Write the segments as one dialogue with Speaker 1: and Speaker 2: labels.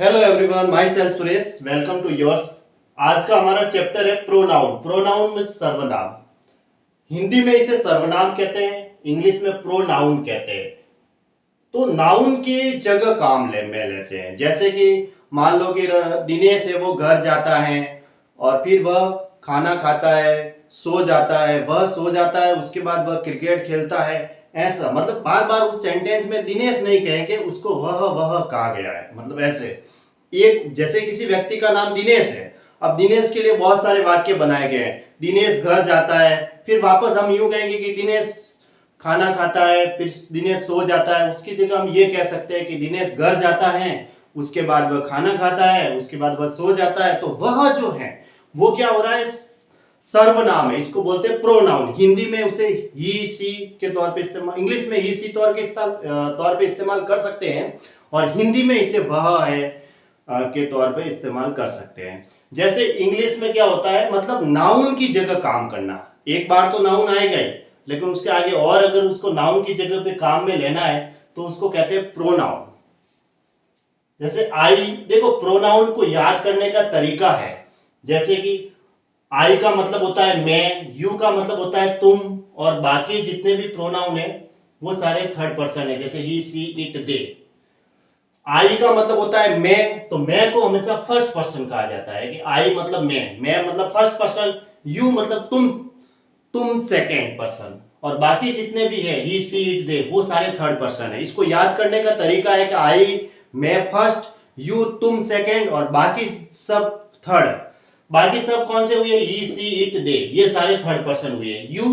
Speaker 1: Hello everyone, myself Suresh, welcome to yours. आज का हमारा चैप्टर है प्रोनाउन। प्रोनाउन में सर्वनाम। हिंदी में इसे सर्वनाम कहते हैं, इंग्लिश में प्रोनाउन कहते हैं। तो नाउन की जगह काम में लेते हैं। जैसे कि मान लो कि दिनेश है, वो घर जाता है और फिर वह खाना खाता है, सो जाता है, वह सो जाता है, उसके बाद वह क्रिकेट खेलता है। ऐसा मतलब बार बार उस सेंटेंस में दिनेश नहीं कहेंगे, उसको वह कहा गया है। मतलब ऐसे एक जैसे किसी व्यक्ति का नाम दिनेश है, अब दिनेश के लिए बहुत सारे वाक्य बनाए गए हैं। दिनेश घर जाता है, फिर वापस हम यूं कहेंगे कि दिनेश खाना खाता है, फिर दिनेश सो जाता है। उसकी जगह हम ये कह सकते हैं कि दिनेश घर जाता है, उसके बाद वह खाना खाता है, उसके बाद वह सो जाता है। तो वह जो है वो क्या हो रहा है, सर्वनाम है। इसको बोलते हैं प्रोनाउन। हिंदी में उसे ही सी के तौर पे इस्तेमाल, इंग्लिश में ही सी तौर पे इस्तेमाल कर सकते हैं, और हिंदी में इसे वह है के तौर पे इस्तेमाल कर सकते हैं। जैसे इंग्लिश में क्या होता है, मतलब नाउन की जगह काम करना। एक बार तो नाउन आएगा ही, लेकिन उसके आगे और अगर उसको नाउन की जगह पे काम में लेना है तो उसको कहते हैं प्रोनाउन। जैसे आई, देखो प्रोनाउन को याद करने का तरीका है। जैसे कि आई का मतलब होता है मैं, यू का मतलब होता है तुम, और बाकी जितने भी प्रोनाउन है वो सारे थर्ड पर्सन है। जैसे ही, सी, इट, दे। आई का मतलब होता है मैं, तो मैं को हमेशा फर्स्ट पर्सन कहा जाता है कि आई मतलब मैं मतलब फर्स्ट पर्सन। यू मतलब तुम सेकेंड पर्सन, और बाकी जितने भी है ही, सी, इट, दे, वो सारे थर्ड पर्सन है। इसको याद करने का तरीका है कि आई मैं फर्स्ट, यू तुम सेकेंड, और बाकी सब थर्ड। बाकी सब कौन से हुए, ही, सी, इट, दे, ये सारे थर्ड पर्सन हुए। यू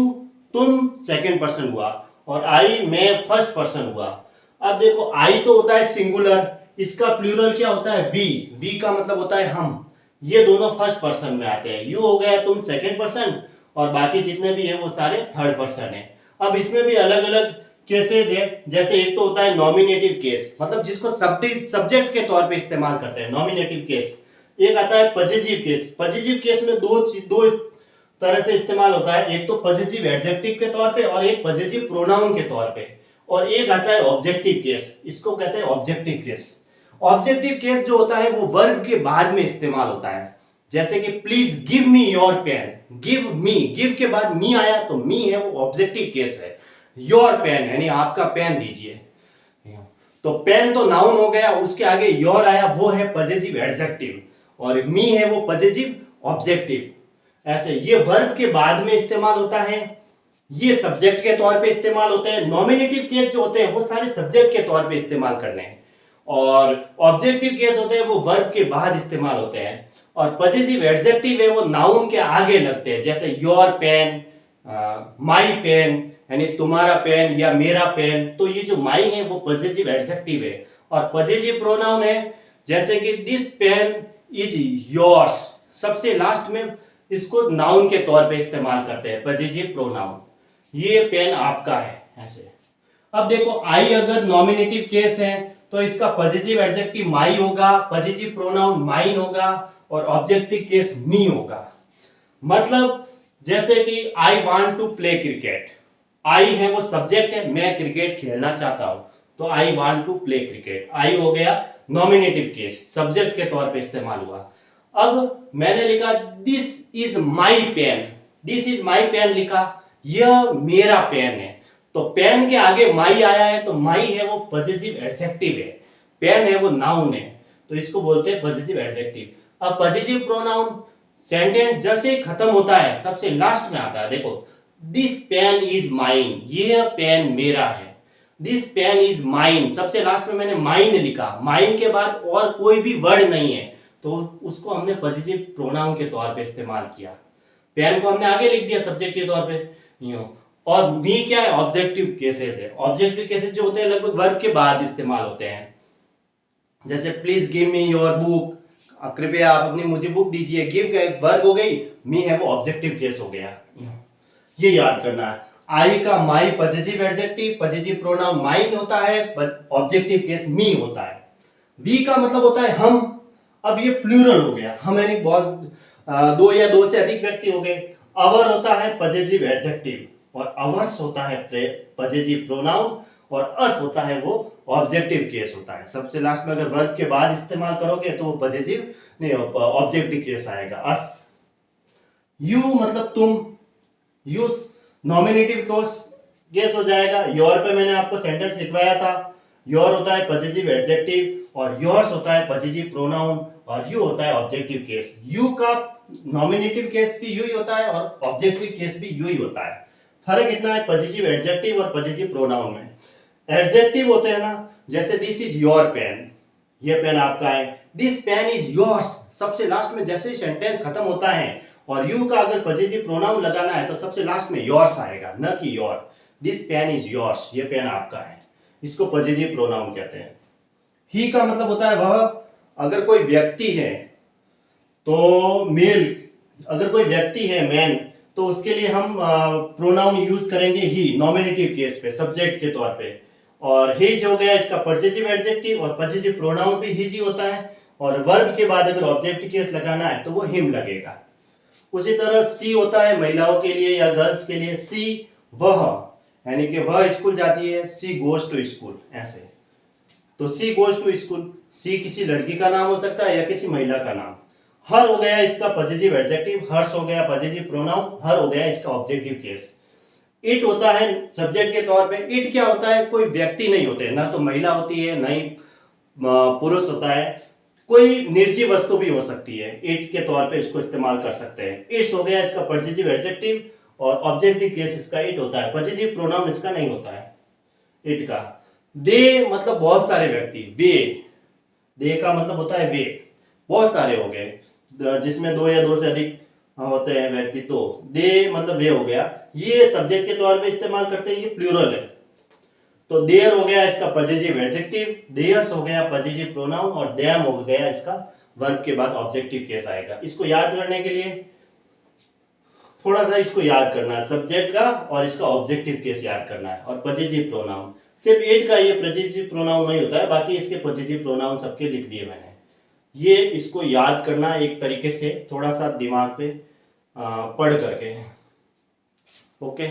Speaker 1: तुम सेकेंड पर्सन हुआ, और आई मैं फर्स्ट पर्सन हुआ। अब देखो आई तो होता है सिंगुलर, इसका प्लूरल क्या होता है, वी। वी का मतलब होता है हम। ये दोनों फर्स्ट पर्सन में आते हैं। यू हो गया तुम सेकेंड पर्सन, और बाकी जितने भी है वो सारे थर्ड पर्सन है। अब इसमें भी अलग अलग केसेस है। जैसे एक तो होता है नॉमिनेटिव केस, मतलब जिसको सब्जेक्ट के तौर पे इस्तेमाल करते हैं, नॉमिनेटिव केस। एक आता है पॉजिटिव केस। पॉजिटिव केस में दो तरह से इस्तेमाल होता है। एक तो पॉजिटिव एडजेक्टिव के तौर पे, और एक पॉजिटिव प्रोनाउन के तौर पे। और एक आता है ऑब्जेक्टिव केस, इसको कहते हैं ऑब्जेक्टिव केस। ऑब्जेक्टिव केस जो होता है वो वर्ब के बाद में इस्तेमाल होता है। जैसे कि please give me your pen. Give me, give के बाद मी आया तो मी है, वो ऑब्जेक्टिव केस है। योर पेन यानी आपका पेन दीजिए। तो पेन तो नाउन हो गया, उसके आगे योर आया, वो है पॉजिटिव एडजेक्टिव, और मी है वो पॉजिटिव ऑब्जेक्टिव। ऐसे ये वर्ब के बाद में इस्तेमाल होता है, ये सब्जेक्ट के तौर पे इस्तेमाल होते हैं। नॉमिनेटिव केस जो होते हैं वो सारे सब्जेक्ट के तौर पे इस्तेमाल करने हैं, और ऑब्जेक्टिव केस होते हैं वो वर्ब के बाद इस्तेमाल होते हैं। और पॉजिटिव एडजेक्टिव है वो नाउन के आगे लगते हैं। जैसे योर पेन, माई पेन यानी तुम्हारा पेन या मेरा पेन। तो ये जो माई है वो पॉजिटिव एडजेक्टिव है। और पॉजिटिव प्रोनाउन है, जैसे कि दिस पेन इज योर्स, सबसे लास्ट में इसको नाउन के तौर पे इस्तेमाल करते हैं, पॉजिटिव प्रोनाउन। ये पेन आपका है, ऐसे। अब देखो आई अगर नॉमिनेटिव केस है तो इसका पॉजिटिव एडजेक्टिव माई होगा, पॉजिटिव प्रोनाउन माइन होगा, और ऑब्जेक्टिव केस मी होगा। मतलब जैसे कि I want to play cricket. I है वो सब्जेक्ट है, मैं क्रिकेट खेलना चाहता हूं, तो I want to play cricket. I हो गया नॉमिनेटिव केस, सब्जेक्ट के तौर पे इस्तेमाल हुआ। अब मैंने लिखा this is my pen. This is my pen लिखा, यह मेरा पेन है। तो पेन के आगे माई आया है, तो माई है वो पॉजिटिव एडजेक्टिव है, पेन है वो नाउन है, तो इसको बोलते हैं पॉजिटिव एडजेक्टिव। अब पॉजिटिव प्रोनाउन सेंटेंस जैसे खत्म होता है सबसे लास्ट में आता है। देखो दिस पेन इज माइन, यह पेन मेरा है। दिस पेन इज माइन, सबसे लास्ट में मैंने माइन लिखा, माइन के बाद और कोई भी वर्ड नहीं है, तो उसको हमने पॉजिटिव प्रोनाउन के तौर पे इस्तेमाल किया। पेन को हमने आगे लिख दिया सब्जेक्ट के तौर पे, यूं। और मी क्या है, ऑब्जेक्टिव केसेस है। ऑब्जेक्टिव केसेस जो होते हैं लगभग वर्ब के बाद इस्तेमाल होते हैं। जैसे please give me your book, कृपया आप अपनी मुझे बुक दीजिए। गिव का एक वर्ब हो गई, मी है वो ऑब्जेक्टिव केस हो गया। ये याद करना है। आई का my positive adjective, positive pronoun mine होता है, ऑब्जेक्टिव केस मी होता है। वी का मतलब होता है हम। अब ये प्लूरल हो गया, हम यानी बहुत दो या दो से अधिक व्यक्ति हो गए। अवर होता है पॉजिटिव एडजेक्टिव, और अवर्स होता है पॉजिटिव प्रोनाउन, और अस होता है वो ऑब्जेक्टिव केस होता है। सबसे लास्ट में अगर वर्ब के बाद इस्तेमाल करोगे तो वो पॉजिटिव नहीं, ऑब्जेक्टिव केस आएगा। अस, यू मतलब तुम, यूज नॉमिनेटिव केस हो जाएगा। योर पे मैंने आपको सेंटेंस लिखवाया था। योर होता है पॉजिटिव एडजेक्टिव और योर्स होता है पॉजिटिव प्रोनाउन और यू होता है ऑब्जेक्टिव केस। यू का नॉमिनेटिव केस भी यू ही होता है और ऑब्जेक्टिव केस भी यू ही होता है। फर्क इतना है पॉजिटिव एडजेक्टिव और पॉजिटिव प्रोनाउन में। एडजेक्टिव होते हैं ना, जैसे दिस इज योर पेन, ये पेन आपका है। दिस पेन इज योर्स, सबसे लास्ट में जैसे ही सेंटेंस खत्म होता है और यू का अगर पॉजिटिव प्रोनाउन लगाना है तो सबसे लास्ट में योर्स आएगा, न कि your. This pen is yours, ये पेन आपका है, इसको पॉजिटिव प्रोनाउन कहते हैं। ही का मतलब होता है वह, अगर कोई व्यक्ति है तो मेल, अगर कोई व्यक्ति है मैन तो उसके लिए हम प्रोनाउन यूज करेंगे ही, नॉमिनेटिव केस पे, सब्जेक्ट के तौर पे। और हिज हो गया इसका पॉजिटिव एडजेक्टिव और पॉजिटिव प्रोनाउन भी हिज ही होता है। और वर्ब के बाद अगर ऑब्जेक्टिव केस लगाना है तो वो हिम लगेगा। उसी तरह सी होता है महिलाओं के लिए या गर्ल्स के लिए। सी वह, यानी कि वह स्कूल जाती है, सी गोज टू स्कूल, ऐसे। तो सी गोज टू स्कूल, सी किसी लड़की का नाम हो सकता है या किसी महिला का नाम। हर हो गया इसका पॉजिटिव एडजेक्टिव, हर्ष हो गया पॉजिटिव प्रोनाउन, हर हो गया इसका ऑब्जेक्टिव केस। इट होता है सब्जेक्ट के तौर पे। इट क्या होता है, कोई व्यक्ति नहीं होते, ना तो महिला होती है ना ही पुरुष होता है, कोई निर्जीव वस्तु भी हो सकती है। इट के तौर पे इसको इस्तेमाल कर सकते हैं। इट्स हो गया इसका पॉजिटिव एडजेक्टिव और ऑब्जेक्टिव केस इसका इट होता है, पॉजिटिव प्रोनाउन इसका नहीं होता है इट का। दे मतलब बहुत सारे व्यक्ति, वे, दे का मतलब होता है वे, बहुत सारे हो गए, जिसमें दो या दो से अधिक होते हैं व्यक्ति, तो दे मतलब वे हो गया। ये सब्जेक्ट के तौर पे इस्तेमाल करते हैं, ये प्लूरल है। तो देयर हो गया इसका पॉजिटिव एडजेक्टिव, देयर्स हो गया पॉजिटिव प्रोनाउन और देम हो गया इसका वर्ब के बाद ऑब्जेक्टिव केस आएगा। इसको याद करने के लिए थोड़ा सा इसको याद करना है, सब्जेक्ट का और इसका ऑब्जेक्टिव केस याद करना है और पॉजिटिव प्रोनाउन। सिर्फ इट का ये पॉजिटिव प्रोनाउन नहीं होता है, बाकी इसके पॉजिटिव प्रोनाउन सबके लिख दिए मैंने। ये इसको याद करना एक तरीके से, थोड़ा सा दिमाग पे पढ़ करके। ओके।